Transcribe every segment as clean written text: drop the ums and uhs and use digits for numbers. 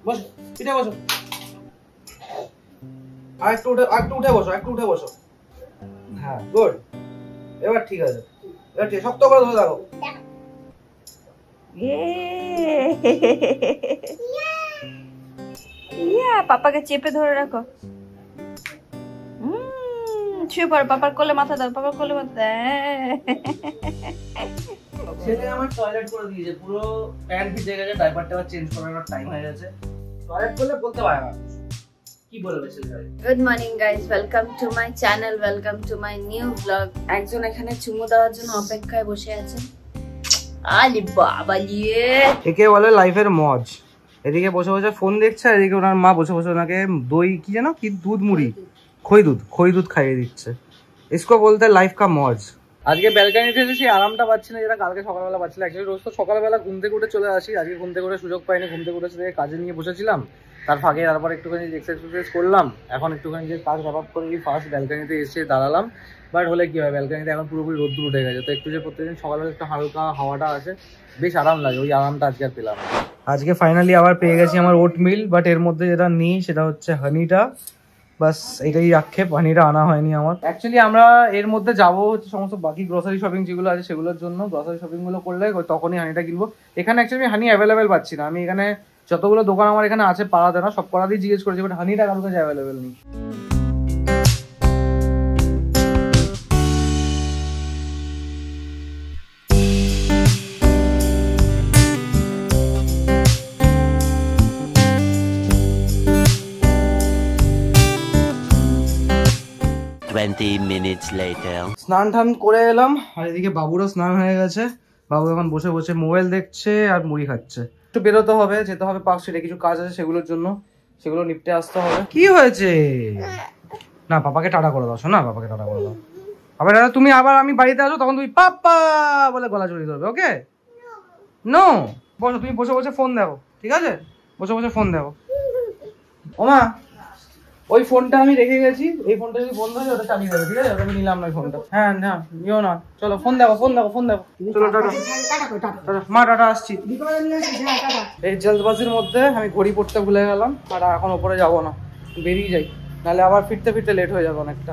বসো, পিঠে বসো। আর একটু উঠে বসো। হ্যাঁ, গুড। এবার ঠিক আছে। এবার ঠিক শক্ত করে ধরে রাখো। পাপাকে চেপে ধরে রাখো। শুয়ে পড়ো, পাপার কোলে মাথা দাও, পাপার কোলে মাথা দাও। ছেলে আমার টয়লেট করে দিয়েছে, পুরো প্যান্ট ভিজে গেছে, ডাইপারটা চেঞ্জ করার টাইম হয়ে গেছে। টয়লেট করলে বলতে পারে না কি বলবে ছেলে। Good morning guys, welcome to my channel, welcome to my new blog. একজন এখানে চুমু দেওয়ার জন্য অপেক্ষায় বসে আছে। আলি বাবা লিয়ে, একে বলে লাইফের মজ। এদিকে বসে বসে ফোন দেখছে, এদিকে ওনার মা বসে বসে ওনাকে দই কি যেন কি দুধ মুড়ি খই দুধ খাইয়ে দিচ্ছে। ইসকো বলতে লাইফ কা মজ। আজকে ব্যালকানিতে এসেছি, আরামটা পাচ্ছি না যেটা কালকে সকালবেলা পাচ্ছিলাম। অ্যাকচুয়ালি রোজ তো সকালবেলা ঘুম থেকে উঠে চলে আসি, আজকে ঘুম থেকে উঠে সুযোগ পাইনি। ঘুম থেকে উঠে কাজে নিয়ে বসেছিলাম, তার ফাঁকে তারপর একটুখানি এক্সারসাইজ করলাম। এখন একটুখানি যে কাজ রাপ করে ফার্স্ট ব্যালকানিতে এসে দাঁড়ালাম। বাট হলে কি হয়, ব্যালকানিতে এখন পুরোপুরি রোদ্দুর উঠে গেছে, তো একটু যে প্রত্যেকদিন সকালবেলা একটু হালকা হাওয়াটা আসে, বেশ আরাম লাগে। ওই আরামটা আজকে আর পেলাম। আজকে ফাইনালি আবার পেয়ে গেছি আমার ওট মিল, বাট এর মধ্যে যেটা নেই সেটা হচ্ছে হানিটা। বাস এটাই আক্ষেপ, হানিটা আনা হয়নি আমার। অ্যাকচুয়ালি আমরা এর মধ্যে যাবো হচ্ছে সমস্ত বাকি গ্রোসারি শপিং যেগুলো আছে সেগুলোর জন্য। গ্রোসারি শপিং গুলো করলে তখনই হানিটা কিনবো। এখানে অ্যাকচুয়ালি হানি অ্যাভেলেবেল পাচ্ছি না। আমি এখানে যতগুলো দোকান আমার এখানে আছে পাড়াতে না, সব পাড়াতেই জিজ্ঞেস করেছি, বাট হানিটা কারোর কাছে অ্যাভেলেবেল নেই। স্নান টান করে এলাম, আর এদিকে বাবুরও স্নান হয়ে গেছে। বাবু এখন বসে বসে মোবাইল দেখছে আর মুড়ি খাচ্ছে। একটু বেরোতে হবে, যেতে হবে পার্ক স্ট্রিটে, কিছু কাজ আছে সেগুলোর জন্য, সেগুলো নিপটে আসতে হবে। কি হয়েছে? না, পাপাকে টাটা করে দাও, শোনা, পাপাকে টাটা করে দাও। আবার তুমি আবার আমি বাড়িতে আসো তখন তুমি পাপা বলে গলা জড়িয়ে ধরবে। ওকে? নো, বসো, তুমি বসে বসে ফোন দেখো, ঠিক আছে? বসে বসে ফোন দেখো। ওমা, ওই ফোনটা আমি রেখে গেছি, এই ফোনটা যদি বন্ধ হয়ে যায় ওটা চালিয়ে দেবে, ঠিক আছে? ওটা আমি নিলাম না ওই ফোনটা। হ্যাঁ হ্যাঁ, নিও না। চলো ফোন দেখো। চলো টাটা। মা টাটা, আসছি। এই জলদবাজির মধ্যে আমি ঘড়ি পড়তে ভুলে গেলাম, আর এখন ওপরে যাবো না, বেরিয়ে যাই, নাহলে আবার ফিরতে লেট হয়ে যাবে অনেকটা।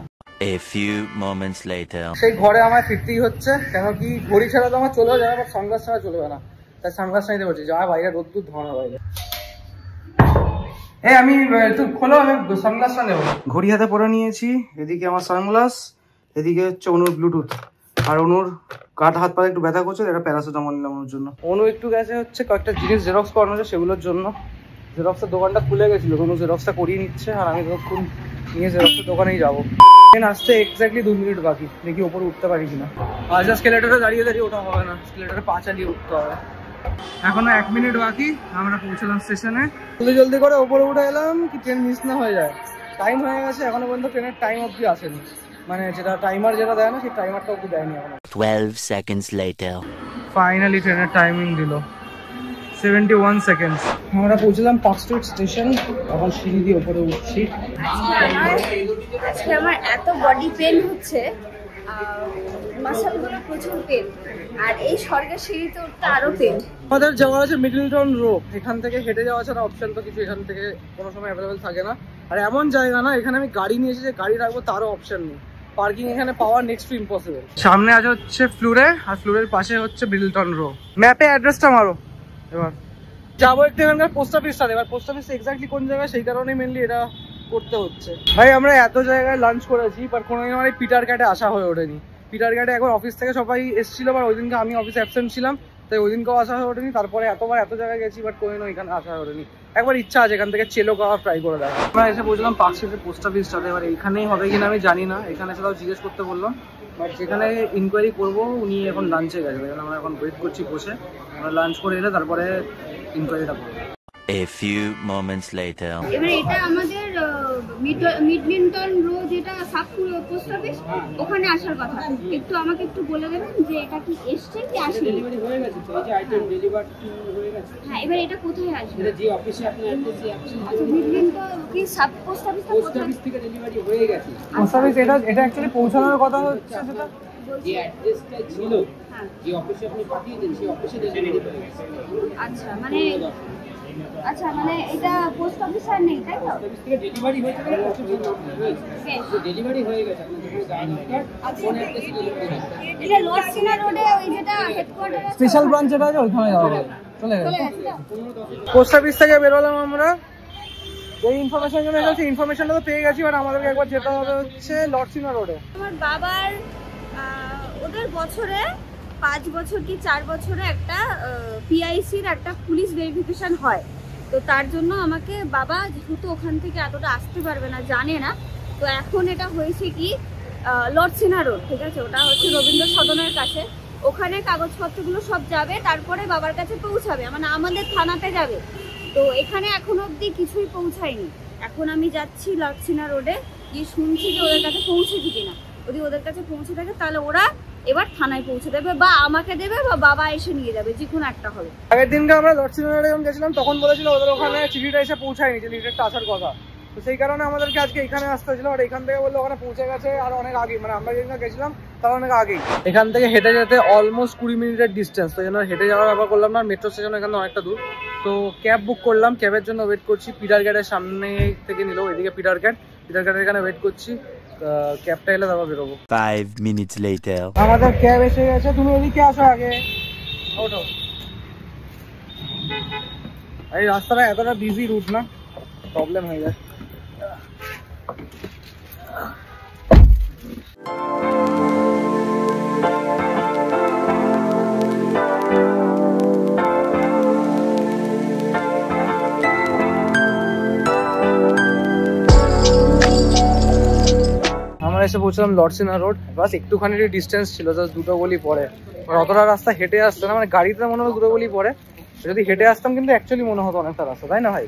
A few moments later. সেই ঘরে আমার ফিরতেই হচ্ছে, কেন কি ঘড়ি ছাড়া তো আমার চলেও যাবে, বাট সানগ্লাস ছাড়া চলবে না। তাই সানগ্লাস নিতে বলছি, যা বাইরে রোদ্দুর ধোঁয়া বাইরে। আমি একটু খোলো, আমি সানগ্লাসটা নেবো। ঘড়ি হাতে পরে নিয়েছি, এদিকে আমার সানগ্লাস, এদিকে হচ্ছে অনুর ব্লুটুথ। আর অনুর হাত পা একটু ব্যথা করছে, এটা প্যারাসিটামল নিলাম ওর জন্য। অনু একটু গেছে হচ্ছে কয়েকটা জিনিস জেরক্স করানো আছে সেগুলোর জন্য। জেরক্সের দোকানটা খুলে গেছিল, অনু জেরক্সটা করিয়ে নিচ্ছে, আর আমি ততক্ষণ নিয়ে জেরক্সের দোকানেই যাবো। ট্রেন আসতে এক্স্যাক্টলি 2 মিনিট বাকি, দেখি ওপরে উঠতে পারি কিনা। আজ স্কেলেটারে দাঁড়িয়ে ওঠা হবে না, স্কেলেটারে পা চালিয়ে উঠতে হবে। এখনো 1 মিনিট বাকি, আমরা পৌঁছলাম স্টেশনে। জলদি করে ওপরে উঠে এলাম, কি ট্রেন মিস না হয়ে যায়। টাইম হয়ে গেছে, এখনো পর্যন্ত ট্রেনের টাইম অবধি আসেনি, মানে যেটা টাইমার যেটা দেয় না সেই টাইমারটা অবধি দেয়নি এখনো। 12 seconds later. ফাইনালি ট্রেনের টাইমিং দিল 71 সেকেন্ডস। আমরা পৌঁছলাম পার্ক স্ট্রিট স্টেশন, এখন সিঁড়ি দিয়ে ওপরে উঠছি। আজকে আমার এত বডি পেন হচ্ছে, মাসলগুলো প্রচুর পেন, আর এই স্বর্গের সিঁড়িতে উঠতে আরো পেন। আমাদের যাওয়া আছে মিডলটন রো, এখান থেকে হেঁটে যাওয়া ছাড়া অপশন তো কিছু এখান থেকে কোনো সময় অ্যাভেলেবেল থাকে না। আর এমন জায়গা না, এখানে আমি গাড়ি নিয়ে এসে যে গাড়ি রাখবো তারও অপশন নেই। পার্কিং এখানে পাওয়া নেক্সট টু ইম্পসিবল। সামনে আছে হচ্ছে ফ্লোরে, আর ফ্লোরের পাশে হচ্ছে মিডলটন রো। ম্যাপে অ্যাড্রেসটা মারো। এবার যাবো একটু এখানকার পোস্ট অফিসটা। এবার পোস্ট অফিস এক্স্যাক্টলি কোন জায়গায় সেই কারণেই মেনলি এটা করতে হচ্ছে। ভাই আমরা এত জায়গায় লাঞ্চ করেছি, বাট কোনোদিন আমার এই পিটার ক্যাটে আসা হয়ে ওঠেনি। পিটার ক্যাটে একবার অফিস থেকে সবাই এসেছিল, বাট ওই দিনকে আমি অফিসে অ্যাবসেন্ট ছিলাম, তাই ওই দিনকেও আসা হয়ে ওঠেনি। তারপরে এতবার এত জায়গায় গেছি, বাট কোনোদিনও এখানে আসা হয়ে ওঠেনি। একবার ইচ্ছা আছে এখান থেকে চেলো কাওয়া ট্রাই করে দেখা। আমরা এসে বলছিলাম পার্ক স্ট্রিটের পোস্ট অফিসটাতে, এবার এখানেই হবে কিনা আমি জানি না। এখানে সেটাও জিজ্ঞেস করতে বললাম, বাট যেখানে ইনকোয়ারি করবো উনি এখন লাঞ্চে গেছে, আমরা এখন ওয়েট করছি বসে। আমরা লাঞ্চ করে এলে তারপরে ইনকোয়ারিটা করবো। A few moments later. এবার এটা আমাদের মিডলিনটন রো, যেটা সাবপুর পোস্ট অফিস, ওখানে আসার কথা। একটু আমাকে একটু বলে দেবেন যে এটা কি এসছে কি আসেনি? ডেলিভারি হয়ে গেছে, তো এই যে আইটেম ডেলিভার হয়ে গেছে। হ্যাঁ, এবার এটা কোথায় আসবে? এটা যে অফিসে আপনি অ্যাড্রেস অফিসে, আচ্ছা, মিডলিনটন কি sub post office? Post office থেকে ডেলিভারি হয়ে গেছে। পোস্ট অফিস এটা অ্যাকচুয়ালি পৌঁছানোর কথা হচ্ছে, সেটা যে অ্যাড্রেসটা ছিল, যে অফিসে আপনি পাঠিয়ে দেন সেই অফিসে ডেলিভারি হয়ে গেছে। আচ্ছা, মানে আচ্ছা মানে এটা পোস্ট অফিস আর নেই তাই তো? অফিস থেকে ডেলিভারি হয়েছে মানে পোস্ট অফিস রয়েছে। ডেলিভারি হয়ে গেছে আপনার যেখানে যাওয়ার দরকার আচ্ছা। কোন অ্যাড্রেসে ডেলিভারি হবে। এটা লর্ডসিনা রোডে ওই যেটা হেডকোয়ার্টার আছে স্পেশাল ব্রাঞ্চ যেটা আছে ওইখানে যাওয়া হবে। চলে চলে গেছে। গেছে তো? পোস্ট অফিস থেকে বেরোলাম আমরা, এই ইনফরমেশন জন্য এসেছি, ইনফরমেশনটা তো পেয়ে গেছি, বাট আমাদেরকে একবার যেতে হবে হচ্ছে লর্ডসিনা রোডে। আমার বাবার ওদের বছরে 5 বছর কি 4 বছরে একটা পিআইসির একটা পুলিশ ভেরিফিকেশন হয়। তো তার জন্য আমাকে বাবা যেহেতু ওখান থেকে এতটা আসতে পারবে না, জানে না, তো এখন এটা হয়েছে কি লর্ডসিনা রোড, ঠিক আছে, ওটা হচ্ছে রবীন্দ্র সদনের কাছে। ওখানে কাগজপত্রগুলো সব যাবে, তারপরে বাবার কাছে পৌঁছাবে, মানে আমাদের থানাতে যাবে। তো এখানে এখনো অবধি কিছুই পৌঁছায়নি। এখন আমি যাচ্ছি লর্ডসিনা রোডে, গিয়ে শুনছি যে ওদের কাছে পৌঁছেছে কিনা। যদি ওদের কাছে পৌঁছে থাকে তাহলে ওরা এবার থানায় পৌঁছে দেবে, বা আমাকে দেবে, বা বাবা এসে নিয়ে যাবে, যে কোনো একটা হবে। আগের দিনকে আমরা লর্ডসিনা রোডে যখন গেছিলাম তখন বলেছিল ওদের ওখানে চিঠিটা এসে পৌঁছায়নি, যে লিটারটা আসার কথা। তো সেই কারণে আমাদেরকে আজকে এখানে আসতে হয়েছিল, আর এখান থেকে বললো ওখানে পৌঁছে গেছে আর অনেক আগে, মানে আমরা যেদিন গেছিলাম তার অনেক আগেই। এখান থেকে হেঁটে যেতে অলমোস্ট 20 মিনিটের ডিস্টেন্স, তো জন্য হেঁটে যাওয়ার ব্যাপার করলাম না। মেট্রো স্টেশন এখানে অনেকটা দূর, তো ক্যাব বুক করলাম, ক্যাবের জন্য ওয়েট করছি। পিটার গেটের সামনে থেকে নিল, এদিকে পিটার গেটের এখানে ওয়েট করছি, ক্যাবটা এলে তারপর বেরোবো। 5 minutes later. আমাদের ক্যাব এসে গেছে, তুমি এদিকে আসো আগে, ওঠো। এই রাস্তাটা এতটা বিজি রুট না, প্রবলেম হয়ে যায়। আমরা এসে পৌঁছলাম লর্ডসিনা রোড, বাস একটুখানি ডিস্টেন্স ছিল, জাস্ট 2টো গলি পরে। অতটা রাস্তা হেঁটে আসতে না, মানে গাড়িতে মনে হলো 2টো গলি পরে, যদি হেঁটে আসতাম কিন্তু অ্যাকচুয়ালি মনে হতো অনেকটা রাস্তা, তাই না ভাই?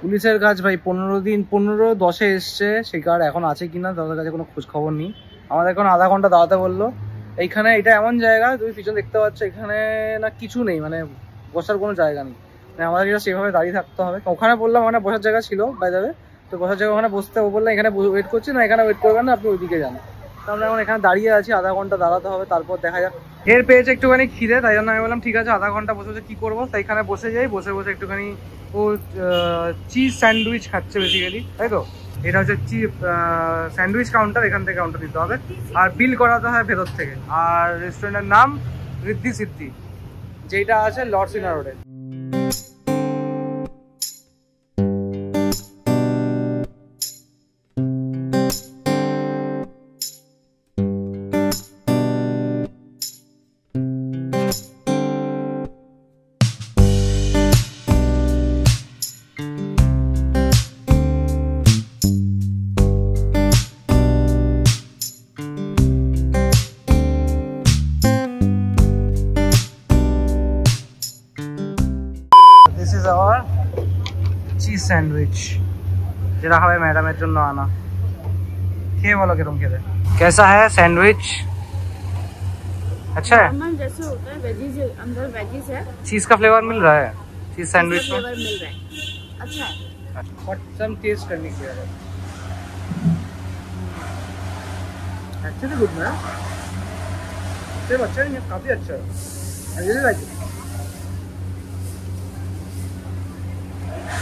পুলিশের কাজ ভাই 15-10 এসছে, সেই কার এখন আছে কিনা তাদের কাছে কোনো খোঁজ খবর নেই। আমাদের এখন আধা ঘন্টা দাঁড়াতে বললো। এইখানে এটা এমন জায়গা, তুমি পিছনে দেখতে পাচ্ছ, এখানে না কিছু নেই, মানে বসার কোনো জায়গা নেই, মানে আমাদেরকে সেভাবে দাঁড়িয়ে থাকতে হবে। ওখানে বললাম ওখানে বসার জায়গা ছিল বাই দ্য ওয়ে, তো বসার জায়গা ওখানে বসতে, ও বললাম এখানে ওয়েট করছি না, এখানে ওয়েট করবেন না, আপনি ওইদিকে যান। তো আমরা এখন এখানে দাঁড়িয়ে আছি, আধা ঘন্টা দাঁড়াতে হবে, তারপর দেখা যাক। এর পেয়েছে একটুখানি খিদে, তাই জন্য আমি বললাম ঠিক আছে আধা ঘন্টা বসে বসে কি করবো, তাই এখানে বসে যাই। বসে বসে একটুখানি ও চিজ স্যান্ডউইচ খাচ্ছে বেসিক্যালি, তাই তো? এটা হচ্ছে স্যান্ডউইচ কাউন্টার, এখান থেকে কাউন্টার দিতে হবে, আর বিল করাতে হয় ভেতর থেকে। আর রেস্টুরেন্টের নাম রিদ্ধি সিদ্ধি, যেটা আছে লর্ডসিনা রোডে। This is our cheese sandwich, যেটা হবে ম্যাডামের জন্য আনা। খেয়ে বলো কিরকম খেতে, कैसा है सैंडविच? अच्छा है, नॉर्मल जैसे होता है, वेजीज अंदर वेजीज है, चीज का फ्लेवर मिल रहा है चीज सैंडविच में। फ्लेवर मिल रहा है, अच्छा है। बट सम टेस्ट करने की है, एक्चुअली गुड मैन, सिर्फ अच्छा नहीं है, काफी अच्छा है, आई रियली लाइक इट।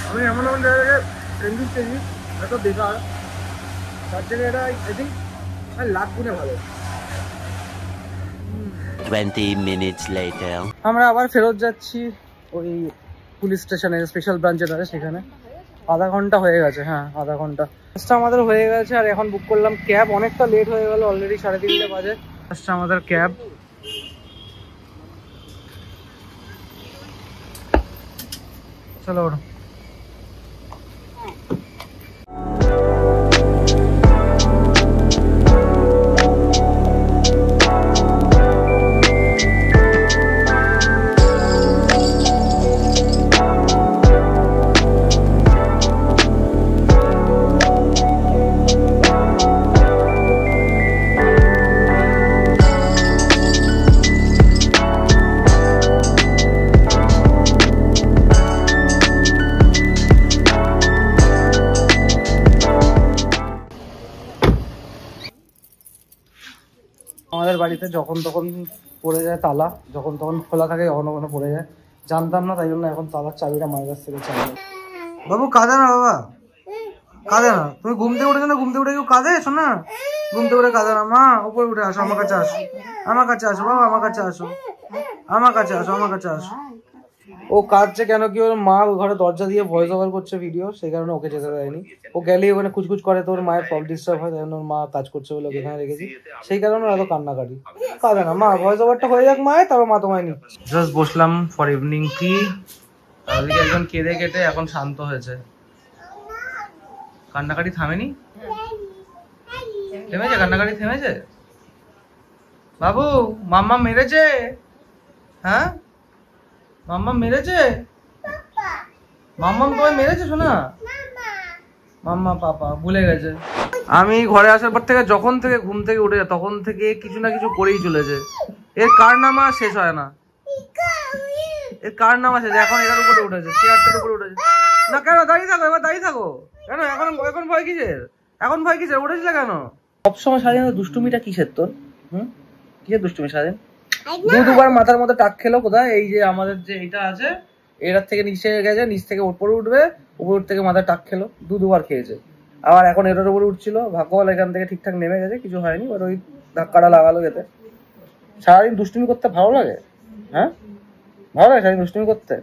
আমি এমন এমন জায়গায় স্যান্ডউইচ খেয়েছি এত বেকার, তার থেকে এটা আই থিঙ্ক লাখ গুণে ভালো। 20 minutes later. আমরা আবার ফেরত যাচ্ছি ওই পুলিশ স্টেশনে, স্পেশাল ব্রাঞ্চের আছে সেখানে। আধা ঘন্টা হয়ে গেছে, হ্যাঁ আধা ঘন্টা আমাদের হয়ে গেছে। আর এখন বুক করলাম ক্যাব, অনেকটা লেট হয়ে গেল, অলরেডি 3:30 বাজে। আমাদের ক্যাব, চলো ওঠো। আমাদের বাড়িতে যখন তখন পড়ে যায় তালা, যখন তখন খোলা থাকে, কখনো কখনো পড়ে যায়। জানতাম না, তাই জন্য এখন তালার চাবিটা মায়ের কাছ থেকে চাই। বাবু কাঁদে না বাবা, কাঁদে না। তুমি ঘুম থেকে উঠেছো না? ঘুম থেকে উঠে কেউ কাঁদে? শোনা, ঘুম থেকে উঠে কাঁদে না। মা উপরে উঠে আসো, আমার কাছে আসো, আমার কাছে আসো বাবা, আমার কাছে আসো, আমার কাছে আসো, আমার কাছে আসো। ও কাঁদছে কেন কি, ওর মা ঘরে দরজা দিয়ে ভয়েস ওভার করছে ভিডিও, সেই কারণে ওকে যেতে দেয়নি। ও গেলেই ওখানে খুচখুচ করে, তো ওর মায়ের প্রবলেম ডিস্টার্ব হয়, তাই জন্য ওর মা কাজ করছে বলে ওকে এখানে রেখেছি, সেই কারণে এত কান্নাকাটি। কাঁদে না মা, ভয়েস ওভারটা হয়ে যাক মায়ের, তারপর মা তোমায় নি। জাস্ট বসলাম ফর ইভিনিং টি। ওদিকে একজন কেঁদে কেটে এখন শান্ত হয়েছে। কান্নাকাটি থামেনি? থেমেছে কান্নাকাটি, থেমেছে? বাবু মাম্মা মেরেছে? হ্যাঁ মাম্মা মেরেছে? মাম্মা তোমায় মেরেছে শোনা? মাম্মা পাপা ভুলে গেছে। আমি ঘরে আসার পর থেকে, যখন থেকে ঘুম থেকে উঠে যায় তখন থেকে কিছু না কিছু করেই চলেছে। এর কারনামা শেষ হয় না, এর কারনামা শেষ। এখন এটার উপরে উঠেছে, চেয়ারটার উপরে উঠেছে। না কেন দাঁড়িয়ে থাকো, এবার দাঁড়িয়ে থাকো কেন? এখন ভয় কিসের? এখন ভয় কিসের? উঠেছিলে কেন? সবসময় স্বাধীন দুষ্টুমিটা কিসের তোর? কিসের দুষ্টুমি স্বাধীন? দুবার মাথার মধ্যে টাক খেলো কোথায়? এই যে আমাদের যে এটা আছে, এটার থেকে নিচে গেছে, নিচ থেকে উপরে উঠবে, উপর থেকে মাথায় টাক খেলো, দুবার খেয়েছে। আবার এখন এটার উপরে উঠছিল, ভাগ্য ভালো এখান থেকে ঠিকঠাক নেমে গেছে, কিছু হয়নি, বাট ওই ধাক্কাটা লাগালো যেতে। সারাদিন দুষ্টুমি করতে ভালো লাগে? হ্যাঁ ভালো লাগে সারাদিন দুষ্টুমি করতে?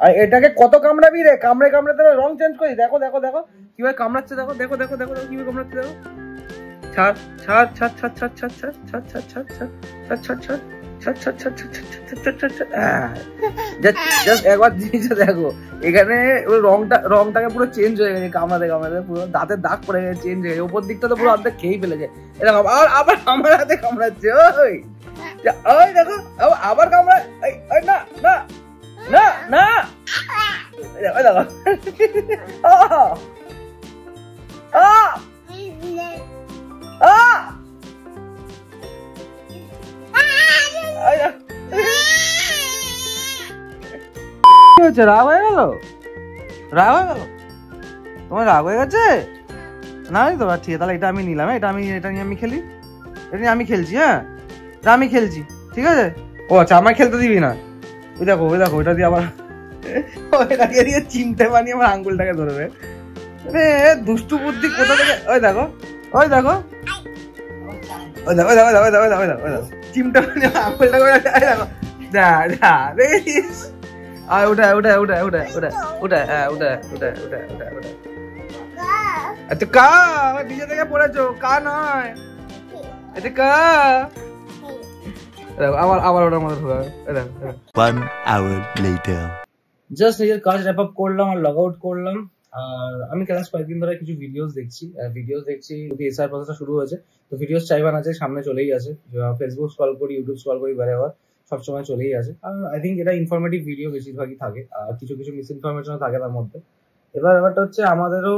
আর এটাকে কত কামড়াবি রে? কামড়ে কামড়ে তাহলে রং চেঞ্জ করি। দেখো দেখো দেখো কিভাবে কামড়াচ্ছে, দেখো দেখো দেখো দেখো কিভাবে কামড়াচ্ছে, দেখো। ছাড় ছাড় ছাড় ছাড় ছাড় ছাড় ছাড় ছাড় ছাড় ছাড় ছাড় ছাড় ছাড় একবার জিনিসটা দেখো, এখানে রংটাকে পুরো চেঞ্জ হয়ে গেছে, কামড়াতে কামড়াতে পুরো দাঁতের দাগ পড়ে গেছে, চেঞ্জ হয়ে গেছে। উপর দিকটা তো পুরো অর্ধেক খেয়েই ফেলেছে। এরকম আবার আমার হাতে কামড়াচ্ছে, ওই ওই দেখো আবার কামড়ায়, না না না না, ওই দেখো রাগ হয়ে গেল? রাগ হয়ে গেল? তোমার রাগ হয়ে গেছে? না তো ঠিক আছে, তাহলে এটা আমি নিলাম। এটা নিয়ে আমি খেলি, এটা নিয়ে আমি খেলছি। হ্যাঁ এটা আমি খেলছি, ঠিক আছে? ও আচ্ছা, আমায় খেলতে দিবি না? ওই দেখো ওই দেখো, ওইটা দিয়ে আবার ওইটাকে দিয়ে চিমটে বানিয়ে আমার আঙ্গুলটাকে ধরবে। রে দুষ্টু বুদ্ধি কোথা থেকে! ওই দেখো ওই দেখো ওই দেখো ওই দেখো ওই দেখো ওই দেখো ওই দেখো চিমটে বানিয়ে আঙ্গুলটাকে দেখো। দেখিস উঠা উঠা উঠা উঠা উঠা উঠা, হ্যাঁ উঠা উঠা উঠা উঠা উঠা। আচ্ছা কা নিজে থেকে পড়েছো, কা নয় এটা কা। আবার আবার ওটার মধ্যে ঢোকাবে। 1 hour later. জাস্ট নিজের কাজ র্যাপ আপ করলাম আর লগ আউট করলাম। আর আমি ক্লাস কয়েকদিন ধরে কিছু ভিডিওস দেখছি যদি এসআর প্রসেসটা শুরু হয়েছে, তো ভিডিওস চাইবান আছে, সামনে চলেই আছে। ফেসবুক স্ক্রল করি, ইউটিউব স্ক্রল করি, বেরোবার সবসময় চলেই আছে। আর আই থিঙ্ক এটা ইনফরমেটিভ ভিডিও বেশিরভাগই থাকে, আর কিছু কিছু মিস ইনফরমেশন থাকে তার মধ্যে। ব্যাপারটা হচ্ছে আমাদেরও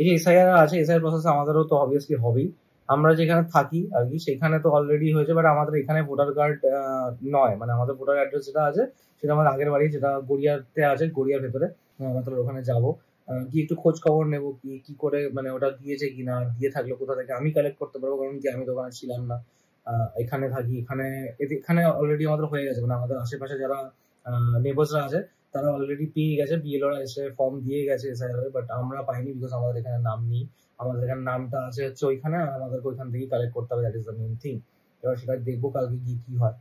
এই যে এসআইআর আছে, এসআইআর প্রসেস আমাদেরও তো অবভিয়াসলি হবেই। আমরা যেখানে থাকি আর কি সেখানে তো অলরেডি হয়েছে, বাট আমাদের এখানে ভোটার কার্ড নয়, মানে আমাদের ভোটার অ্যাড্রেস যেটা আছে সেটা আমাদের আগের বাড়ি, যেটা গড়িয়াতে আছে, গড়িয়ার ভেতরে। আমরা ওখানে যাবো, গিয়ে একটু খোঁজ খবর নেবো কি করে, মানে ওটা দিয়েছে কিনা, দিয়ে থাকলে কোথা থেকে আমি কালেক্ট করতে পারবো, কারণ কি আমি তো ওখানে ছিলাম না, এখানে থাকি। এখানে অলরেডি আমাদের হয়ে গেছে, মানে আমাদের আশেপাশে যারা নেবার্সরা আছে তারা অলরেডি পেয়ে গেছে, বিএলওরা এসে ফর্ম দিয়ে গেছে এসআইআর, বাট আমরা পাইনি, বিকজ আমাদের এখানে নাম নেই। আমাদের এখানে নামটা আছে হচ্ছে ওইখানে, আর আমাদেরকে ওইখান থেকেই কালেক্ট করতে হবে, that is the main thing. এবার সেটা দেখবো কালকে গিয়ে কি হয়।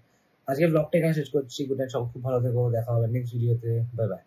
আজকে ব্লগটা এখানে শেষ করছি। গুড নাইট, সব খুব ভালো থেকো, দেখা হবে নেক্সট ভিডিওতে, বাই বাই।